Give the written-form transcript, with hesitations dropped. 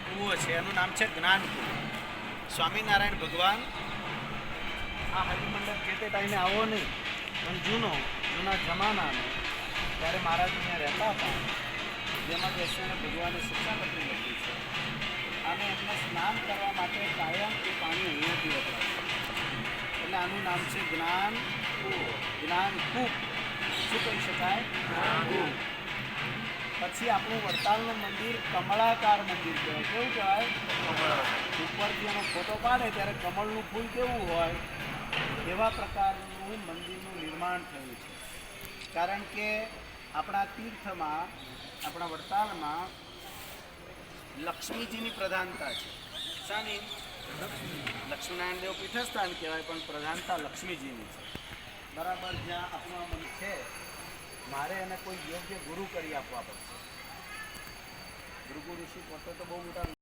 કૂવો છે એનું નામ છે જ્ઞાન કૂવો. સ્વામિનારાયણ ભગવાન આ હરિમંડપ જે તે ટાઈમે આવો નહીં પણ જૂના જમાનાનો ત્યારે મહારાજ અહીંયા રહેતા હતા, જેમાં બેસીને ભગવાને શિક્ષાપત્રી લખી છે અને એમને સ્નાન કરવા માટે કાયમ એ પાણી અહીંયાથી વપરાય એટલે આનું નામ છે જ્ઞાન કૂપ. શું કહી શકાય? જ્ઞાનકૂપ. પછી આપણું વડતાલનું મંદિર કમળાકાર મંદિર કહેવાય. કેવું કહેવાય? ઉપરથી એનો ફોટો પાડે ત્યારે કમળનું ફૂલ કેવું હોય એવા પ્રકારનું મંદિરનું નિર્માણ થયું છે. કારણ કે આપણા તીર્થમાં, આપણા વડતાલમાં લક્ષ્મીજીની પ્રધાનતા છે. શાની? લક્ષ્મીનારાયણ દેવ પીઠસ્થાન કહેવાય પણ પ્રધાનતા લક્ષ્મીજીની છે. બરાબર. જ્યાં આપણું મન છે મારે એને કોઈ યોગ્ય ગુરુ કરી આપવા પડશે. ભૃગુ ઋષિ પોતે તો બહુ મોટા